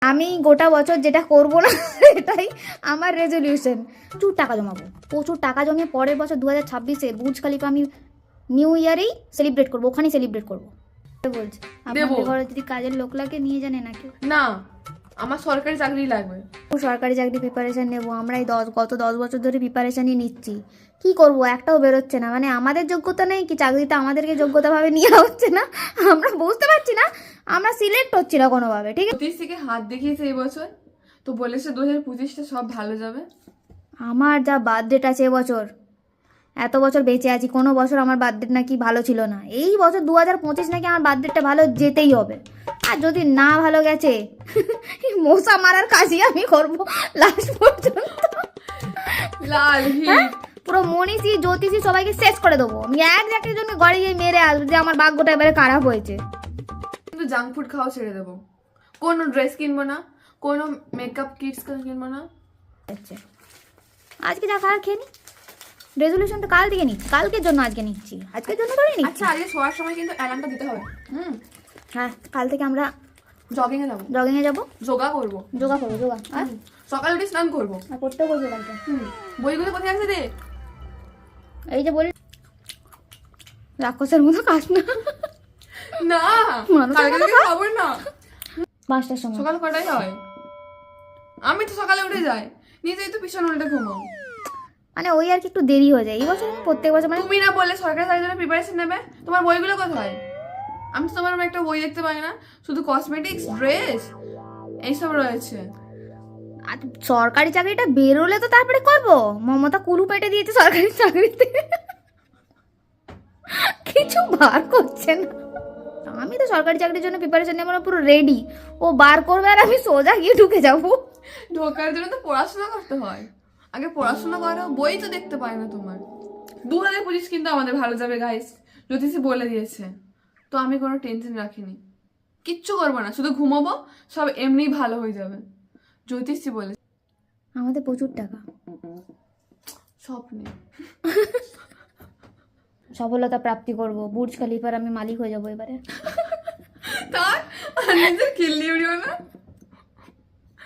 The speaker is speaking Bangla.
আমি গোটা বছর যেটা করব না এটাই আমার রেজলিউশন। প্রচুর টাকা জমাবো, প্রচুর টাকা জমিয়ে পরের বছর 2026-এ বুর্জ খলিফা আমি নিউ ইয়ারেই সেলিব্রেট করবো, ওখানেই সেলিব্রেট করবো বলছি। আপনাদের ঘরে যদি কাজের লোক লাগে নিয়ে জানে নাকি? না, আমার সরকারি চাকরি লাগবে। সরকারি চাকরি প্রিপারেশন নেবো আমরা, এই গত 10 বছর ধরে প্রিপারেশনই নিচ্ছি। কি করব, একটাও বেরোচ্ছে না। মানে আমাদের যোগ্যতা নেই কি চাকরিটা আমাদেরকে যোগ্যতাভাবে নেওয়া হচ্ছে না, আমরা বুঝতে পারছি না, আমরা সিলেক্ট হচ্ছি না কোনোভাবে। ঠিক আছে, 25 হাত দেখিয়েছে এই বছর, তো বলেছে 2025টা সব ভালো যাবে। আমার যা বার্থডেট আছে এবছর, এত বছর বেঁচে আছি, কোনো বছর আমার বার্থডেট নাকি ভালো ছিল না। এই বছর 2025 নাকি আমার বার্থডেটটা ভালো যেতেই হবে। আর যদি না ভালো গেছে মশা মারার কাজই আমি করবো লাস্ট পর্যন্ত। লাল হ্যাঁ, পুরো মনীষী জ্যোতিষী সবাইকে শেষ করে দেবো আমি, এক জায়গার জন্য গড়ে গিয়ে মেরে আসবো যে আমার ভাগ্যটা এবারে খারাপ হয়েছে। কিন্তু জাঙ্ক ফুড খাওয়া ছেড়ে দেবো, কোনো ড্রেস কিনবো না, কোনো মেকআপ কিটস কিনবো না। আচ্ছা, আজকে যা খাওয়ার খেয়ে নি, রেজলিউশন তো কাল থেকে নিচ্ছি, কালকের জন্য আজকে নিচ্ছি, আজকের জন্য করে নিচ্ছি। আচ্ছা, আজকে শোয়ার সময় কিন্তু অ্যালার্মটা দিতে হবে। হ্যাঁ, কাল থেকে আমরা জগিংয়ে যাবো, জগিংয়ে যাবো, যোগা করবো, যোগা করবো, যোগা আর সকালে উঠে স্নান করবো, করতেও করবো কালকে। বইগুলো কোথায় আছে রে? এই যে বলি রাক্ষসের মতো কাজ না, না, মানুষের কালকে মতো থেকে খবর না। 5টার সময়। সকাল কটাই হয়? আমি তো সকালে উঠে যাই, নিজেই তো পিছনে উল্টে ঘুমাও। মানে ওই আর কি একটু দেরি হয়ে যায় এই বছর, প্রত্যেক বছর মানে। তুমি না বললে সরকারি চাকরির জন্য প্রিপারেশন নেবে, তোমার বইগুলো কোথায়? আমি তো তোমার একটা বই দেখতে পাই না, শুধু কসমেটিক্স, ড্রেস এইসব রয়েছে। আর সরকারি চাকরিটা বেরোলে তো তারপরে করবো। মমতা কুলু পেটে দিয়েছে সরকারি চাকরিতে, কিছু বার করছে না। আমি তো সরকারি চাকরির জন্য প্রিপারেশন নেবো না, পুরো রেডি। ও বার করবে আর আমি সোজা গিয়ে ঢুকে যাবো। ঢোকার জন্য তো পড়াশোনা করতে হয়, আগে পড়াশোনা করো, বই তো দেখতে পাই না তোমার। 2025 কিন্তু আমাদের ভালো যাবে গাইস, জ্যোতিষী বলে দিয়েছে। তো আমি কোনো টেনশন রাখিনি, কিচ্ছু করবো না, শুধু ঘুমাবো, সব এমনি ভালো হয়ে যাবে। জ্যোতিষী বলে আমাদের প্রচুর টাকা, স্বপ্নে সফলতা প্রাপ্তি করব, বুর্জ খলিফার আমি মালিক হয়ে যাবো এবারে। তার নিজের কিল্লি উড়িও না।